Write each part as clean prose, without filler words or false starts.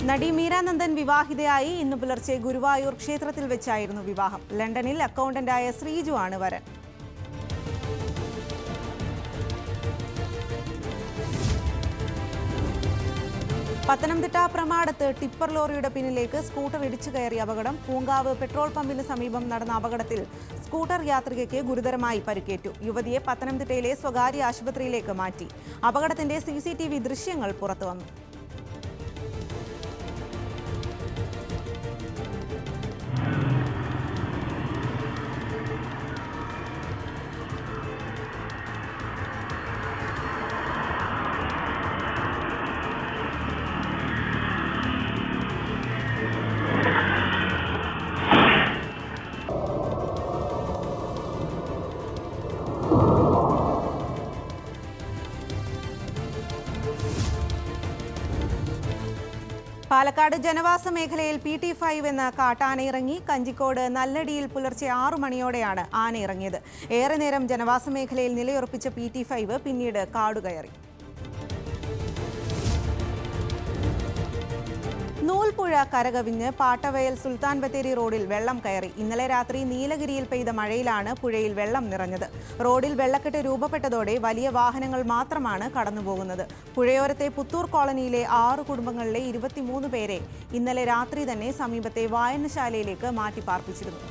നടി മീരാനന്ദൻ വിവാഹിതയായി. ഇന്ന് പുലർച്ചെ ഗുരുവായൂർ ക്ഷേത്രത്തിൽ വെച്ചായിരുന്നു വിവാഹം. ലണ്ടനിൽ അക്കൗണ്ടന്റായ ശ്രീജു ആണ് വരൻ. പത്തനംതിട്ട പ്രമാടത്ത് ടിപ്പർ ലോറിയുടെ പിന്നിലേക്ക് സ്കൂട്ടർ ഇടിച്ചു കയറിയ അപകടം. പൂങ്കാവ് പെട്രോൾ പമ്പിന് സമീപം നടന്ന അപകടത്തിൽ സ്കൂട്ടർ യാത്രികയ്ക്ക് ഗുരുതരമായി പരിക്കേറ്റു. യുവതിയെ പത്തനംതിട്ടയിലെ സ്വകാര്യ ആശുപത്രിയിലേക്ക് മാറ്റി. അപകടത്തിന്റെ CCTV ദൃശ്യങ്ങൾ പുറത്തുവന്നു. പാലക്കാട് ജനവാസ മേഖലയിൽ PT5 എന്ന കാട്ടാന ഇറങ്ങി. കഞ്ചിക്കോട് നല്ലടിയിൽ പുലർച്ചെ 6 മണിയോടെയാണ് ആന ഇറങ്ങിയത്. ഏറെ നേരം ജനവാസ മേഖലയിൽ നിലയുറപ്പിച്ച PT5 പിന്നീട് കാടുകയറി. നൂൽപ്പുഴ കരകവിഞ്ഞ് പാട്ടവയൽ സുൽത്താൻ ബത്തേരി റോഡിൽ വെള്ളം കയറി. ഇന്നലെ രാത്രി നീലഗിരിയിൽ പെയ്ത മഴയിലാണ് പുഴയിൽ വെള്ളം നിറഞ്ഞത്. റോഡിൽ വെള്ളക്കെട്ട് രൂപപ്പെട്ടതോടെ വലിയ വാഹനങ്ങൾ മാത്രമാണ് കടന്നുപോകുന്നത്. പുഴയോരത്തെ പുത്തൂർ കോളനിയിലെ 6 കുടുംബങ്ങളിലെ 23 പേരെ ഇന്നലെ രാത്രി തന്നെ സമീപത്തെ വായനശാലയിലേക്ക് മാറ്റിപ്പാർപ്പിച്ചിരുന്നു.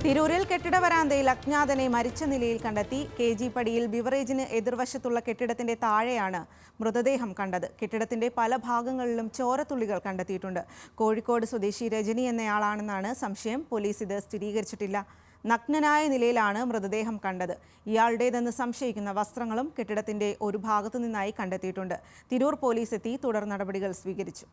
തിരൂരിൽ കെട്ടിട വരാന്തയിൽ അജ്ഞാതനെ മരിച്ച നിലയിൽ കണ്ടെത്തി. KG പടിയിൽ ബിവറേജിന് എതിർവശത്തുള്ള കെട്ടിടത്തിന്റെ താഴെയാണ് മൃതദേഹം കണ്ടത്. കെട്ടിടത്തിന്റെ പല ഭാഗങ്ങളിലും ചോരത്തുള്ളികൾ കണ്ടെത്തിയിട്ടുണ്ട്. കോഴിക്കോട് സ്വദേശി രജനി എന്നയാളാണെന്നാണ് സംശയം. പോലീസ് ഇത് സ്ഥിരീകരിച്ചിട്ടില്ല. നഗ്നനായ നിലയിലാണ് മൃതദേഹം കണ്ടത്. ഇയാളുടേതെന്ന് സംശയിക്കുന്ന വസ്ത്രങ്ങളും കെട്ടിടത്തിന്റെ ഒരു ഭാഗത്തു നിന്നായി കണ്ടെത്തിയിട്ടുണ്ട്. തിരൂർ പോലീസ് എത്തി തുടർ നടപടികൾ സ്വീകരിച്ചു.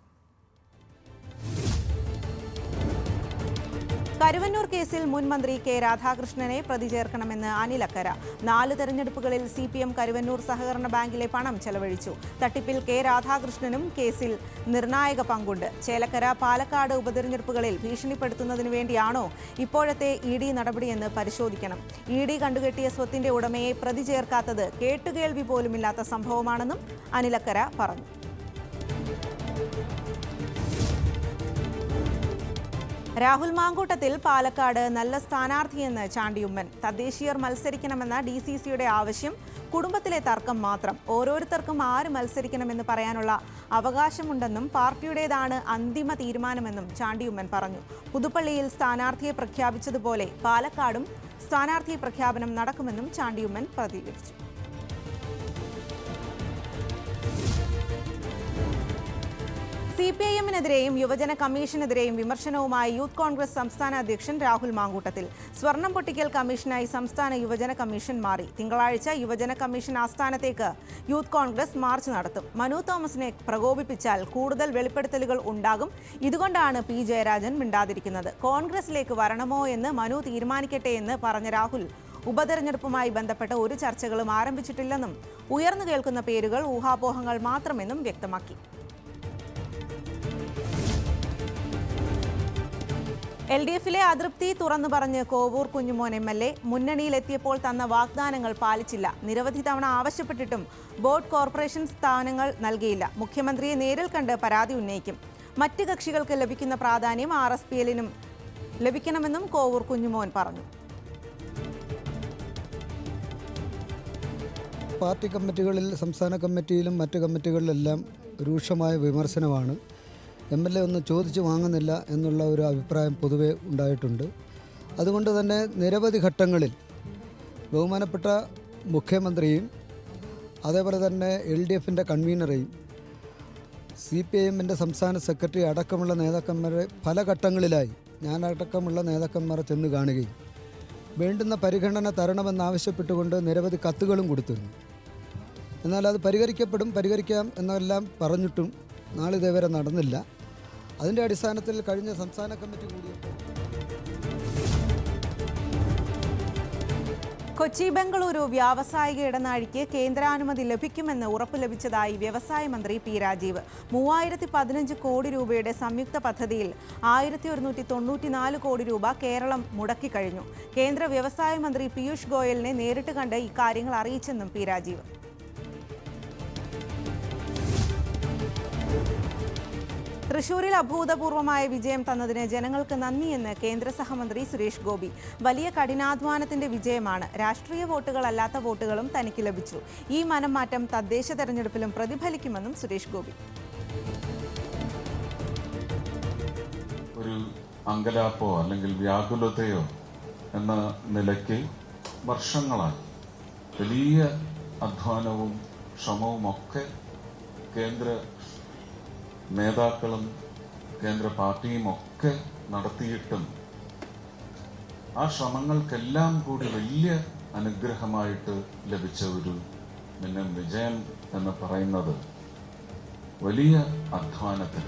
കരുവന്നൂർ കേസിൽ മുൻ മന്ത്രി K രാധാകൃഷ്ണനെ പ്രതി ചേർക്കണമെന്ന് അനിലക്കര. 4 തെരഞ്ഞെടുപ്പുകളിൽ CPM കരുവന്നൂർ സഹകരണ ബാങ്കിലെ പണം ചെലവഴിച്ചു. തട്ടിപ്പിൽ K രാധാകൃഷ്ണനും കേസിൽ നിർണായക പങ്കുണ്ട്. ചേലക്കര പാലക്കാട് ഉപതെരഞ്ഞെടുപ്പുകളിൽ ഭീഷണിപ്പെടുത്തുന്നതിനു വേണ്ടിയാണോ ഇപ്പോഴത്തെ ED നടപടിയെന്ന് പരിശോധിക്കണം. ED കണ്ടുകെട്ടിയ സ്വത്തിന്റെ ഉടമയെ പ്രതി ചേർക്കാത്തത് കേട്ടുകേൾവി പോലുമില്ലാത്ത സംഭവമാണെന്നും അനിലക്കര പറഞ്ഞു. രാഹുൽ മാങ്കൂട്ടത്തിൽ പാലക്കാട് നല്ല സ്ഥാനാർത്ഥിയെന്ന് ചാണ്ടിയുമ്മൻ. തദ്ദേശീയർ മത്സരിക്കണമെന്ന DCCയുടെ ആവശ്യം കുടുംബത്തിലെ തർക്കം മാത്രം. ഓരോരുത്തർക്കും ആര് മത്സരിക്കണമെന്ന് പറയാനുള്ള അവകാശമുണ്ടെന്നും പാർട്ടിയുടേതാണ് അന്തിമ തീരുമാനമെന്നും ചാണ്ടിയുമ്മൻ പറഞ്ഞു. പുതുപ്പള്ളിയിൽ സ്ഥാനാർത്ഥിയെ പ്രഖ്യാപിച്ചതുപോലെ പാലക്കാടും സ്ഥാനാർത്ഥി പ്രഖ്യാപനം നടക്കുമെന്നും ചാണ്ടിയുമ്മൻ പ്രതികരിച്ചു. CPIM-നെതിരെയും യുവജന കമ്മീഷനെതിരെയും വിമർശനവുമായി യൂത്ത് കോൺഗ്രസ് സംസ്ഥാന അധ്യക്ഷൻ രാഹുൽ മാങ്കൂട്ടത്തിൽ. സ്വർണം പൊട്ടിക്കൽ കമ്മീഷനായി സംസ്ഥാന യുവജന കമ്മീഷൻ മാറി. തിങ്കളാഴ്ച യുവജന കമ്മീഷൻ ആസ്ഥാനത്തേക്ക് യൂത്ത് കോൺഗ്രസ് മാർച്ച് നടത്തും. മനു തോമസിനെ പ്രകോപിപ്പിച്ചാൽ കൂടുതൽ വെളിപ്പെടുത്തലുകൾ ഉണ്ടാകും. ഇതുകൊണ്ടാണ് P ജയരാജൻ മിണ്ടാതിരിക്കുന്നത്. കോൺഗ്രസിലേക്ക് വരണമോ എന്ന് മനു തീരുമാനിക്കട്ടെ എന്ന് പറഞ്ഞ രാഹുൽ ഉപതെരഞ്ഞെടുപ്പുമായി ബന്ധപ്പെട്ട ഒരു ചർച്ചകളും ആരംഭിച്ചിട്ടില്ലെന്നും ഉയർന്നു കേൾക്കുന്ന പേരുകൾ ഊഹാപോഹങ്ങൾ മാത്രമെന്നും വ്യക്തമാക്കി. LDFിലെ അതൃപ്തി തുറന്നു പറഞ്ഞ് കോവൂർ കുഞ്ഞുമോൻ MLA. മുന്നണിയിലെത്തിയപ്പോൾ തന്ന വാഗ്ദാനങ്ങൾ പാലിച്ചില്ല. നിരവധി തവണ ആവശ്യപ്പെട്ടിട്ടും ബോർഡ് കോർപ്പറേഷൻ സ്ഥാനങ്ങൾ നൽകിയില്ല. മുഖ്യമന്ത്രിയെ നേരിൽ കണ്ട് പരാതി ഉന്നയിക്കും. മറ്റ് കക്ഷികൾക്ക് ലഭിക്കുന്ന പ്രാധാന്യം RSPLനും ലഭിക്കണമെന്നും കോവൂർ കുഞ്ഞുമോൻ പറഞ്ഞു. പാർട്ടി കമ്മിറ്റികളിൽ, സംസ്ഥാന കമ്മിറ്റിയിലും മറ്റ് കമ്മിറ്റികളിലെല്ലാം രൂക്ഷമായ വിമർശനമാണ്. MLA ഒന്നും ചോദിച്ചു വാങ്ങുന്നില്ല എന്നുള്ള ഒരു അഭിപ്രായം പൊതുവെ ഉണ്ടായിട്ടുണ്ട്. അതുകൊണ്ട് തന്നെ നിരവധി ഘട്ടങ്ങളിൽ ബഹുമാനപ്പെട്ട മുഖ്യമന്ത്രിയും അതേപോലെ തന്നെ LDFിൻ്റെ കൺവീനറെയും CPIM-ൻ്റെ സംസ്ഥാന സെക്രട്ടറി അടക്കമുള്ള നേതാക്കന്മാരെ പല ഘട്ടങ്ങളിലായി ഞാനടക്കമുള്ള നേതാക്കന്മാരെ ചെന്ന് കാണുകയും വേണ്ടുന്ന പരിഗണന തരണമെന്നാവശ്യപ്പെട്ടുകൊണ്ട് നിരവധി കത്തുകളും കൊടുത്തിരുന്നു. എന്നാൽ അത് പരിഹരിക്കാം എന്നെല്ലാം പറഞ്ഞിട്ടും നാളിതേവരെ നടന്നില്ല. അതിൻ്റെ അടിസ്ഥാനത്തിൽ കഴിഞ്ഞ സംസ്ഥാന കമ്മിറ്റി കൂടിയപ്പോൾ കൊച്ചി ബംഗളൂരു വ്യാവസായിക ഇടനാഴിക്ക് കേന്ദ്രാനുമതി ലഭിക്കുമെന്ന് ഉറപ്പ് ലഭിച്ചതായി വ്യവസായ മന്ത്രി P രാജീവ്. 3015 കോടി രൂപയുടെ സംയുക്ത പദ്ധതിയിൽ 1194 കോടി രൂപ കേരളം മുടക്കിക്കഴിഞ്ഞു. കേന്ദ്ര വ്യവസായ മന്ത്രി പീയൂഷ് ഗോയലിനെ നേരിട്ട് കണ്ട് ഇക്കാര്യങ്ങൾ അറിയിച്ചെന്നും P രാജീവ്. തൃശൂരിൽ അഭൂതപൂർവമായ വിജയം തന്നതിന് ജനങ്ങൾക്ക് നന്ദിയെന്ന് കേന്ദ്ര സഹമന്ത്രി സുരേഷ് ഗോപി. വലിയ കഠിനാധ്വാനത്തിന്റെ വിജയമാണ്. രാഷ്ട്രീയ വോട്ടുകളല്ലാത്ത വോട്ടുകളും തനിക്ക് ലഭിച്ചു. ഈ മനംമാറ്റം തദ്ദേശ തെരഞ്ഞെടുപ്പിലും പ്രതിഫലിക്കുമെന്നും സുരേഷ് ഗോപി. ഒരു അങ്കലാപ്പോ അല്ലെങ്കിൽ വ്യാകുലതയോ എന്ന നിലയ്ക്ക് വർഷങ്ങളായി വലിയ അധ്വാനവും ശ്രമവും ഒക്കെ കേന്ദ്ര നേതാക്കളും കേന്ദ്ര പാർട്ടിയും ഒക്കെ നടത്തിയിട്ടും ആ ശ്രമങ്ങൾക്കെല്ലാം കൂടി വലിയ അനുഗ്രഹമായിട്ട് ലഭിച്ച ഒരു വിജയം എന്ന് പറയുന്നത് വലിയ അധ്വാനത്തിൽ